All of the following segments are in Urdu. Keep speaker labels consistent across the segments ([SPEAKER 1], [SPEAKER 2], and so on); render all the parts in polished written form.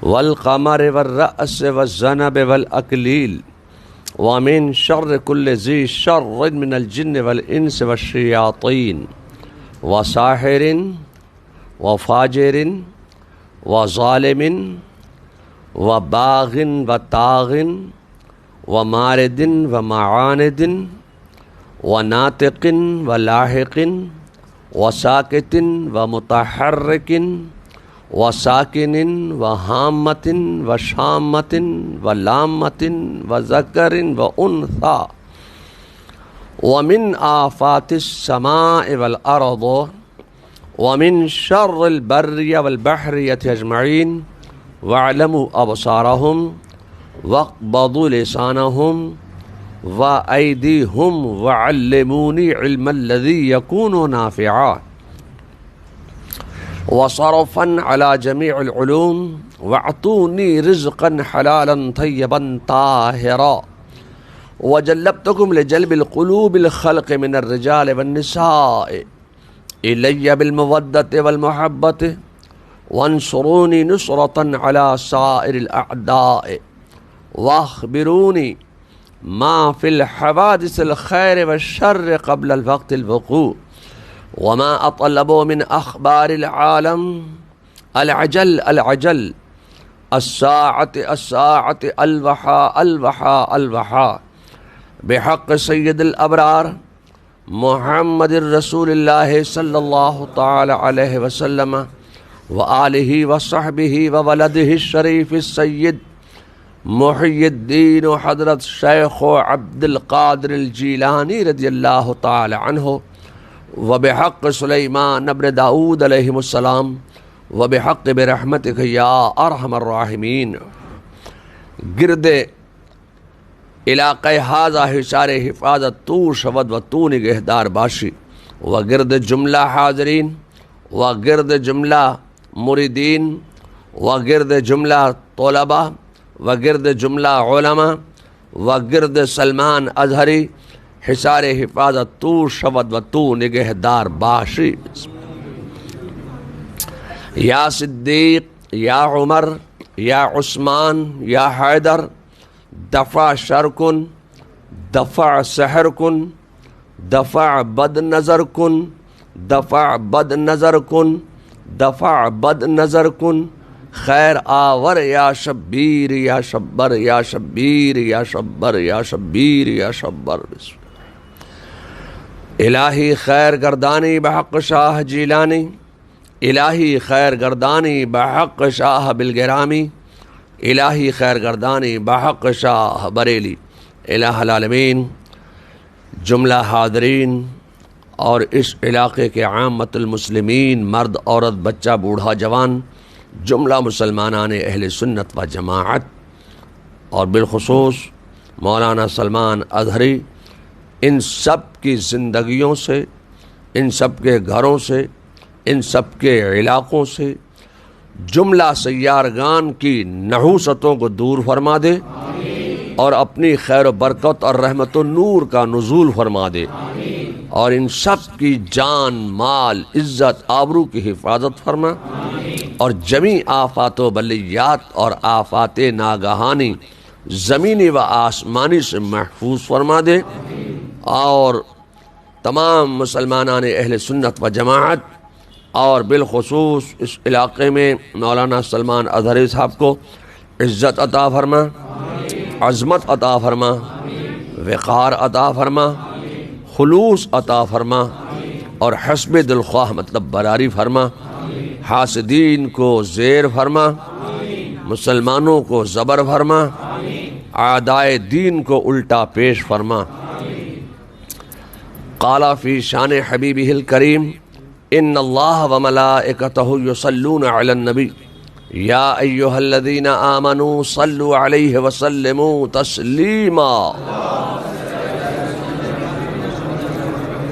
[SPEAKER 1] والقمر والرأس والذنب والأكليل ومن شر كل ذي شر من الجن والإنس والشياطين وساحر وفاجر وظالم وباغ وطاغ ومارد ومعاند وناطق ولاحق وساكت ومتحرك وساكن وهامة وشامة ولامة وذكر وأنثى ومن آفات السماء والأرض ومن شر البر والبحر أجمعين واعلموا أبصارهم واقبضوا لسانهم وأيديهم وعلموني علم الذي يكون نافعا وصرفا على جميع العلوم واعطوني رزقا حلالا طيبا طاهرا وجلبتكم لجلب القلوب الخلق من الرجال والنساء إلي بالمودة والمحبة وانصروني نصرة على سائر الأعداء واخبروني ما في الحوادث الخير والشر قبل الوقت الوقوع وما أطلبوا من أخبار العالم العجل الساعة الوحى بحق سيد الأبرار محمد رسول الله صلى الله تعالى عليه وسلم وآله وصحبه وولده الشريف السيد محي الدين حضرت شیخ عبد القادر الجیلانی رضی اللہ تعالی عنہ وبحق سلیمان ابن داود علیہ السلام وبحق برحمتک یا ارحم الراحمین. گرد علاقہ حاضہ حصار حفاظت تو شود و تو نگہدار باشی و گرد جملہ حاضرین و گرد جملہ مریدین و گرد جملہ طلبہ و گرد جملہ علماء و گرد سلمان ازہری حصار حفاظت تو شود و تو نگہدار باشی. یا صدیق یا عمر یا عثمان یا حیدر دفع شر کن دفع سحر کن دفع بد نظر کن دفع بد نظر کن دفع بد نظر کن خیر آور یا شبیر یا شبر یا شبیر یا شبر یا شبیر یا شبر. الہی خیر گردانی بحق شاہ جیلانی الہی خیر گردانی بحق شاہ بالگرامی الہی خیر گردانی بحق شاہ بریلی. الہ العالمین جملہ حاضرین اور اس علاقے کے عامت المسلمین مرد عورت بچہ بوڑھا جوان جملہ مسلمانان اہل سنت و جماعت اور بالخصوص مولانا سلمان ازہری ان سب کی زندگیوں سے ان سب کے گھروں سے ان سب کے علاقوں سے جملہ سیارگان کی نحوستوں کو دور فرما دے اور اپنی خیر و برکت اور رحمت و نور کا نزول فرما دے اور ان سب کی جان مال عزت آبرو کی حفاظت فرما اور جمیع آفات و بلیات اور آفات ناگہانی زمینی و آسمانی سے محفوظ فرما دے اور تمام مسلمانان اہل سنت و جماعت اور بالخصوص اس علاقے میں مولانا سلمان ازہری صاحب کو عزت عطا فرما عظمت عطا فرما وقار عطا فرما خلوص عطا فرما اور حسب دلخواہ مطلب براری فرما حاسدین کو زیر فرما مسلمانوں کو زبر فرما اعدائے دین کو الٹا پیش فرما. قال فی شان حبیبہ الکریم ان اللہ وملائکتہ یصلون علی النبی یا ایہا الذین آمنوا صلوا علیہ وسلموا تسلیما.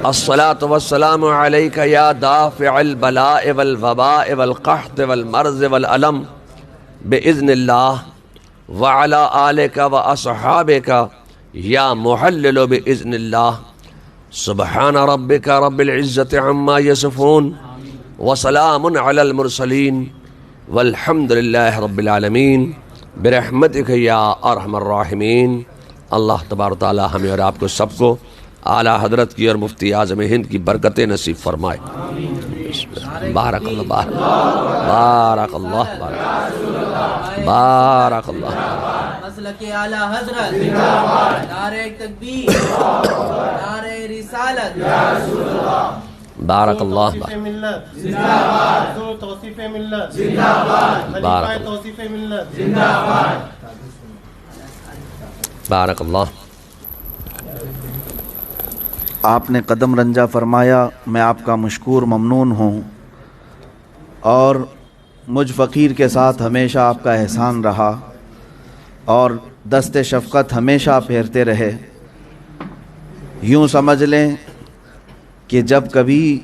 [SPEAKER 1] الصلاة والسلام علیک یا دافع البلاء والوباء والقحط والمرض والعلم بإذن اللہ وعلى آلک واصحابک یا محلل بإذن اللہ. سبحان ربک رب العزة عما یصفون وسلام علی المرسلین والحمد للہ رب العالمین برحمتک یا ارحم الراحمین۔ اللہ تبارک و تعالی ہمیں اور آپ کو سب کو اعلیٰ حضرت کی اور مفتی اعظم ہند کی برکتیں نصیب فرمائے۔ بارک اللہ بارک بارک اللہ بارک بارک اللہ۔
[SPEAKER 2] مسلک اعلیٰ حضرت نعرہ تکبیر نعرہ رسالت۔
[SPEAKER 1] بارک اللہ
[SPEAKER 3] توصیف ملت زندہ باد، توصیف ملت زندہ باد، خلیفہ توصیف ملت زندہ باد۔
[SPEAKER 1] بارک اللہ۔
[SPEAKER 4] آپ نے قدم رنجہ فرمایا، میں آپ کا مشکور ممنون ہوں، اور مجھ فقیر کے ساتھ ہمیشہ آپ کا احسان رہا اور دست شفقت ہمیشہ پھیرتے رہے۔ یوں سمجھ لیں کہ جب کبھی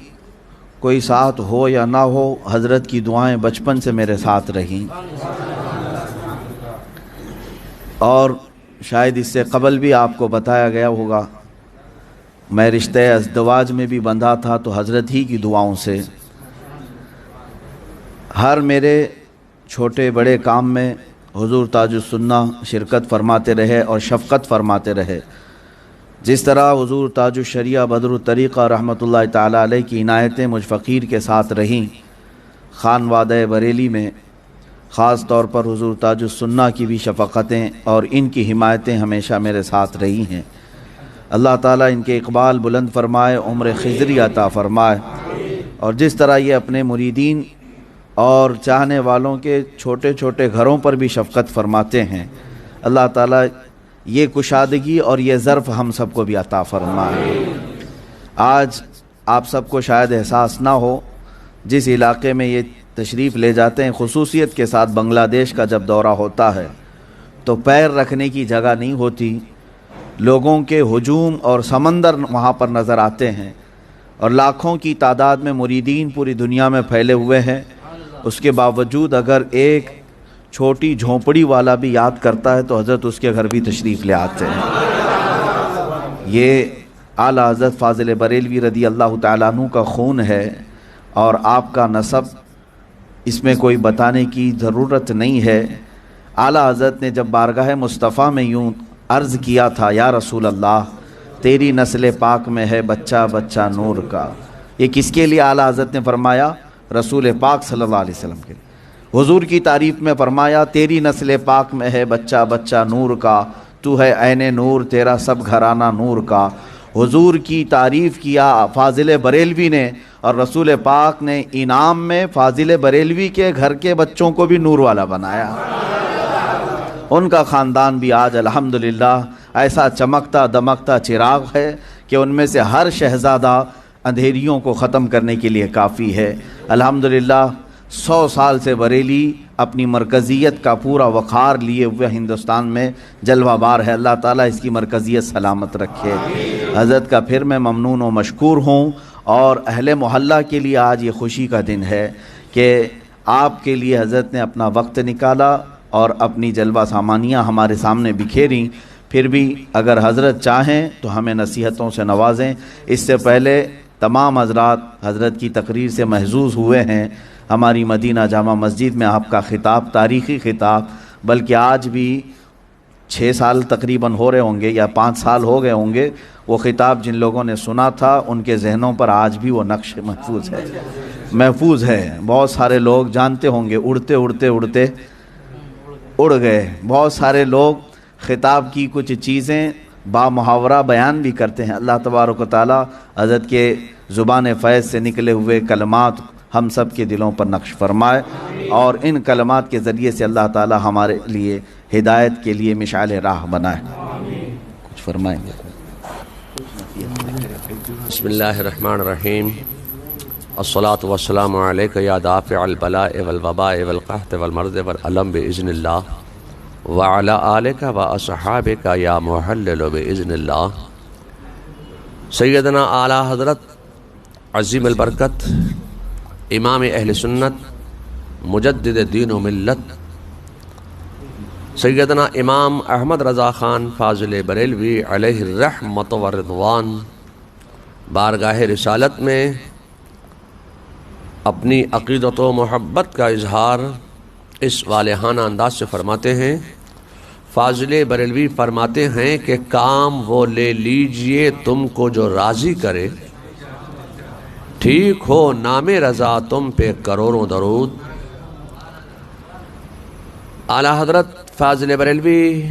[SPEAKER 4] کوئی ساتھ ہو یا نہ ہو، حضرت کی دعائیں بچپن سے میرے ساتھ رہیں، اور شاید اس سے قبل بھی آپ کو بتایا گیا ہوگا، میں رشتہ ازدواج میں بھی بندھا تھا تو حضرت ہی کی دعاؤں سے ہر میرے چھوٹے بڑے کام میں حضور تاج السنہ شرکت فرماتے رہے اور شفقت فرماتے رہے۔ جس طرح حضور تاج الشریعہ بدر الطریقہ رحمۃ اللہ تعالیٰ علیہ کی عنایتیں مجھ فقیر کے ساتھ رہیں، خان وادہ بریلی میں خاص طور پر حضور تاج السنہ کی بھی شفقتیں اور ان کی حمایتیں ہمیشہ میرے ساتھ رہی ہیں۔ اللہ تعالیٰ ان کے اقبال بلند فرمائے، عمر خضری عطا فرمائے، اور جس طرح یہ اپنے مریدین اور چاہنے والوں کے چھوٹے چھوٹے گھروں پر بھی شفقت فرماتے ہیں، اللہ تعالیٰ یہ کشادگی اور یہ ظرف ہم سب کو بھی عطا فرمائے۔ آج آپ سب کو شاید احساس نہ ہو، جس علاقے میں یہ تشریف لے جاتے ہیں، خصوصیت کے ساتھ بنگلہ دیش کا جب دورہ ہوتا ہے تو پیر رکھنے کی جگہ نہیں ہوتی، لوگوں کے ہجوم اور سمندر وہاں پر نظر آتے ہیں، اور لاکھوں کی تعداد میں مریدین پوری دنیا میں پھیلے ہوئے ہیں۔ اس کے باوجود اگر ایک چھوٹی جھونپڑی والا بھی یاد کرتا ہے تو حضرت اس کے گھر بھی تشریف لے آتے ہیں۔ یہ اعلیٰ حضرت فاضل بریلوی رضی اللہ تعالیٰ عنہ کا خون ہے، اور آپ کا نسب اس میں کوئی بتانے کی ضرورت نہیں ہے۔ اعلیٰ حضرت نے جب بارگاہ مصطفیٰ میں یوں عرض کیا تھا، یا رسول اللہ تیری نسل پاک میں ہے بچہ بچہ نور کا، یہ کس کے لیے اعلیٰ حضرت نے فرمایا؟ رسول پاک صلی اللہ علیہ وسلم کے لیے۔ حضور کی تعریف میں فرمایا، تیری نسل پاک میں ہے بچہ بچہ نور کا، تو ہے عین نور تیرا سب گھرانہ نور کا۔ حضور کی تعریف کیا فاضل بریلوی نے، اور رسول پاک نے انعام میں فاضل بریلوی کے گھر کے بچوں کو بھی نور والا بنایا۔ ان کا خاندان بھی آج الحمدللہ ایسا چمکتا دمکتا چراغ ہے کہ ان میں سے ہر شہزادہ اندھیریوں کو ختم کرنے کے لیے کافی ہے۔ الحمدللہ 100 سال سے بریلی اپنی مرکزیت کا پورا وقار لیے ہوئے ہندوستان میں جلوہ بار ہے۔ اللہ تعالیٰ اس کی مرکزیت سلامت رکھے۔ حضرت کا پھر میں ممنون و مشکور ہوں، اور اہل محلہ کے لیے آج یہ خوشی کا دن ہے کہ آپ کے لیے حضرت نے اپنا وقت نکالا اور اپنی جلوہ سامانیاں ہمارے سامنے بکھیریں۔ پھر بھی اگر حضرت چاہیں تو ہمیں نصیحتوں سے نوازیں۔ اس سے پہلے تمام حضرات حضرت کی تقریر سے محظوظ ہوئے ہیں۔ ہماری مدینہ جامع مسجد میں آپ کا خطاب تاریخی خطاب، بلکہ آج بھی 6 سال تقریباً ہو رہے ہوں گے یا 5 سال ہو گئے ہوں گے، وہ خطاب جن لوگوں نے سنا تھا ان کے ذہنوں پر آج بھی وہ نقش محفوظ ہے۔ بہت سارے لوگ جانتے ہوں گے، اڑتے اڑتے اڑتے اڑ گئے۔ بہت سارے لوگ خطاب کی کچھ چیزیں با محاورہ بیان بھی کرتے ہیں۔ اللہ تبارک و تعالی حضرت کے زبان فیض سے نکلے ہوئے کلمات ہم سب کے دلوں پر نقش فرمائے، اور ان کلمات کے ذریعے سے اللہ تعالی ہمارے لیے ہدایت کے لیے مشعل راہ بنائے۔ کچھ فرمائیں گے؟
[SPEAKER 1] بسم اللہ الرحمن الرحیم۔ الصلاة والسلام علیک یا دافع البلاء والوباء والقحط والمرض والعلم بإذن اللہ، وعلی آلک و اصحابک یا محلل بإذن اللہ۔ سیدنا اعلیٰ حضرت عظیم البرکت امام اہل سنت مجدد دین و ملت سیدنا امام احمد رضا خان فاضل بریلوی علیہ الرحمت والرضوان بارگاہ رسالت میں اپنی عقیدت و محبت کا اظہار اس والہانہ انداز سے فرماتے ہیں، فاضل بریلوی فرماتے ہیں کہ کام وہ لے لیجئے تم کو جو راضی کرے، ٹھیک ہو نام رضا تم پہ کروڑوں درود۔ اعلیٰ حضرت فاضل بریلوی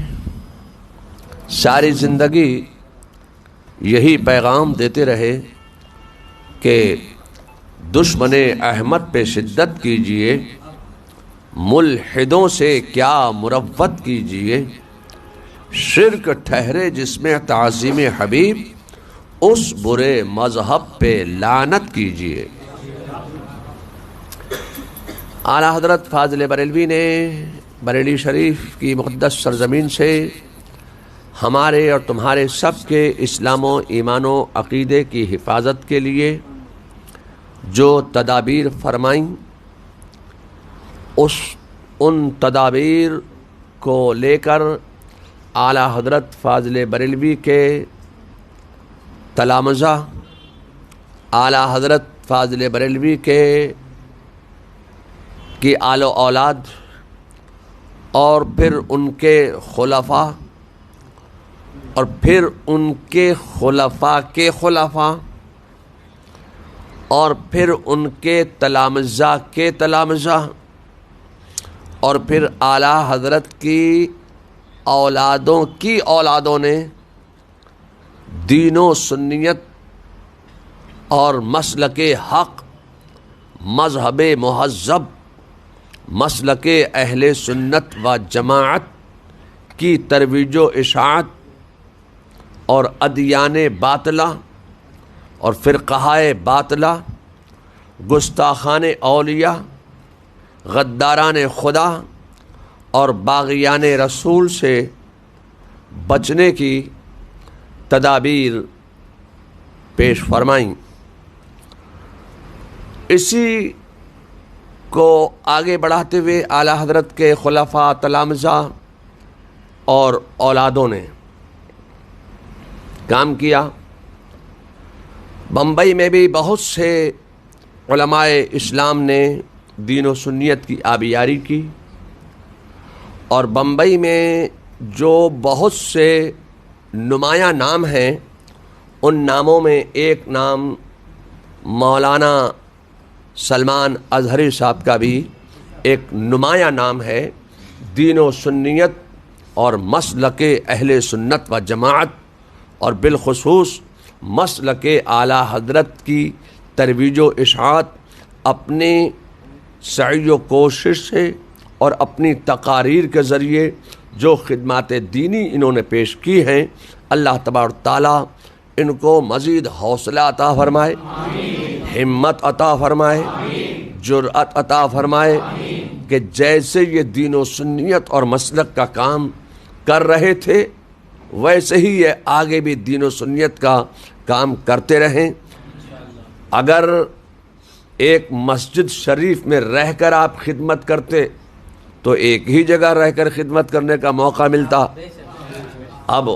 [SPEAKER 1] ساری زندگی یہی پیغام دیتے رہے کہ دشمن احمد پہ شدت کیجئے، ملحدوں سے کیا مروت کیجئے، شرک ٹھہرے جس میں تعظیم حبیب، اس برے مذہب پہ لعنت کیجئے۔ اعلیٰ حضرت فاضل بریلوی نے بریلی شریف کی مقدس سرزمین سے ہمارے اور تمہارے سب کے اسلام و ایمان و عقیدے کی حفاظت کے لیے جو تدابیر فرمائیں، ان تدابیر کو لے کر اعلیٰ حضرت فاضل بریلوی کے تلامذہ، اعلیٰ حضرت فاضل بریلوی کی آل و اولاد اور پھر ان کے خلفاء اور پھر ان کے خلفاء کے خلفاء اور پھر ان کے تلامذہ کے تلامذہ اور پھر اعلیٰ حضرت کی اولادوں کی اولادوں نے دین و سنیت اور مسلک حق، مذہب مہذب، مسلک اہل سنت و جماعت کی ترویج و اشاعت اور ادیان باطلہ اور فرقہ باطلہ، گستاخان اولیاء، غداران خدا اور باغیان رسول سے بچنے کی تدابیر پیش فرمائیں۔ اسی کو آگے بڑھاتے ہوئے اعلیٰ حضرت کے خلفاء، تلامذہ اور اولادوں نے کام کیا۔ بمبئی میں بھی بہت سے علماء اسلام نے دین و سنیت کی آبیاری کی، اور بمبئی میں جو بہت سے نمایاں نام ہیں، ان ناموں میں ایک نام مولانا سلمان اظہری صاحب کا بھی ایک نمایاں نام ہے۔ دین و سنیت اور مسلک اہل سنت و جماعت اور بالخصوص مسلک اعلیٰ حضرت کی ترویج و اشاعت اپنی سعی و کوشش سے اور اپنی تقاریر کے ذریعے جو خدمات دینی انہوں نے پیش کی ہیں، اللہ تبارک تعالیٰ ان کو مزید حوصلہ عطا فرمائے، ہمت عطا فرمائے، جرأت عطا فرمائے کہ جیسے یہ دین و سنیت اور مسلک کا کام کر رہے تھے ویسے ہی یہ آگے بھی دین و سنیت کا کام کرتے رہیں۔ اگر ایک مسجد شریف میں رہ کر آپ خدمت کرتے تو ایک ہی جگہ رہ کر خدمت کرنے کا موقع ملتا، اب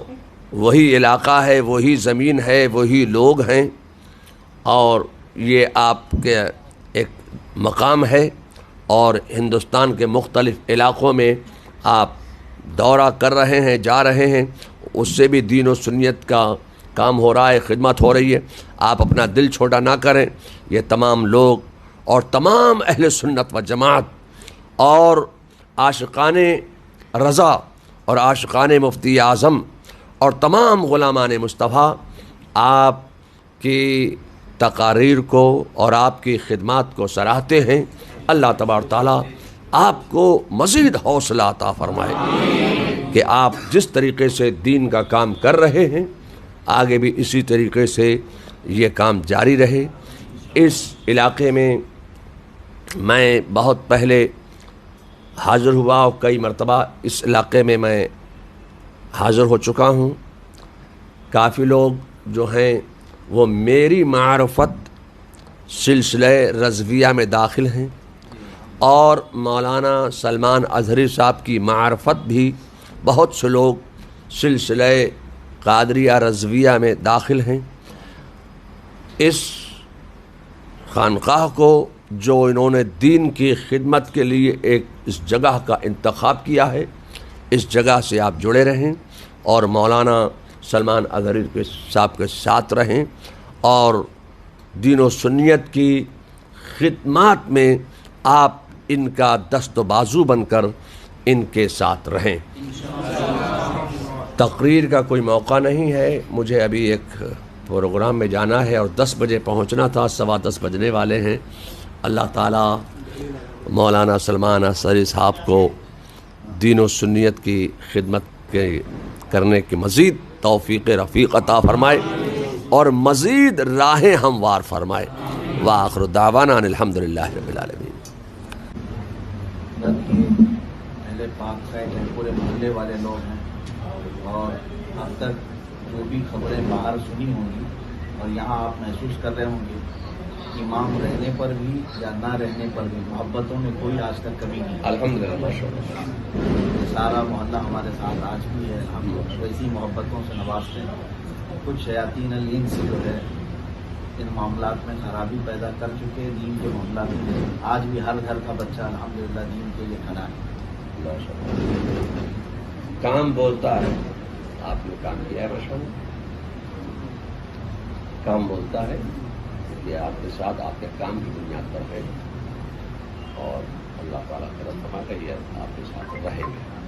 [SPEAKER 1] وہی علاقہ ہے، وہی زمین ہے، وہی لوگ ہیں، اور یہ آپ کے ایک مقام ہے، اور ہندوستان کے مختلف علاقوں میں آپ دورہ کر رہے ہیں، جا رہے ہیں، اس سے بھی دین و سنیت کا کام ہو رہا ہے، خدمت ہو رہی ہے۔ آپ اپنا دل چھوٹا نہ کریں، یہ تمام لوگ اور تمام اہل سنت و جماعت اور عاشقان رضا اور عاشقان مفتی اعظم اور تمام غلامان مصطفیٰ آپ کی تقاریر کو اور آپ کی خدمات کو سراہتے ہیں۔ اللہ تبارک تعالیٰ آپ کو مزید حوصلہ عطا فرمائے کہ آپ جس طریقے سے دین کا کام کر رہے ہیں آگے بھی اسی طریقے سے یہ کام جاری رہے۔ اس علاقے میں میں بہت پہلے حاضر ہوا اور کئی مرتبہ اس علاقے میں حاضر ہو چکا ہوں۔ کافی لوگ جو ہیں وہ میری معرفت سلسلہ رضویہ میں داخل ہیں، اور مولانا سلمان اظہری صاحب کی معرفت بھی بہت سے لوگ سلسلہ قادریہ رضویہ میں داخل ہیں۔ اس خانقاہ کو جو انہوں نے دین کی خدمت کے لیے ایک اس جگہ کا انتخاب کیا ہے، اس جگہ سے آپ جڑے رہیں اور مولانا سلمان اظہری صاحب کے ساتھ رہیں اور دین و سنیت کی خدمات میں آپ ان کا دست و بازو بن کر ان کے ساتھ رہیں۔ تقریر کا کوئی موقع نہیں ہے، مجھے ابھی ایک پروگرام میں جانا ہے اور 10 بجے پہنچنا تھا، 10:15 بجنے والے ہیں۔ اللہ تعالیٰ مولانا سلمان اظہری صاحب کو دین و سنیت کی خدمت کرنے کی مزید توفیق رفیق عطا فرمائے اور مزید راہیں ہموار فرمائے۔ وآخر دعوانا ان الحمدللہ رب العالمین۔
[SPEAKER 5] اہل پاک کا پورے محلے والے لوگ ہیں اور اب تک جو بھی خبریں باہر سنی ہوں گی اور یہاں آپ محسوس کر رہے ہوں گے، امام رہنے پر بھی یا نہ رہنے پر بھی محبتوں میں کوئی آج تک کمی نہیں۔
[SPEAKER 1] الحمدللہ
[SPEAKER 5] سارا محلہ ہمارے ساتھ آج بھی ہے، ہم لوگ ویسی محبتوں سے نوازتے ہیں۔ کچھ شیاطین الانس جو ہے ان معاملات میں خرابی پیدا کر چکے، دین کے معاملات میں آج بھی ہر گھر کا بچہ الحمدللہ دین کے لیے کھڑا ہے۔
[SPEAKER 1] کام بولتا ہے، آپ نے کام کیا ہے ماشاءاللہ، کام بولتا ہے کہ آپ کے ساتھ آپ کے کام کی بنیاد پر ہے اور اللہ تعالیٰ کرم فرما کے یہ آپ کے ساتھ رہیں گے۔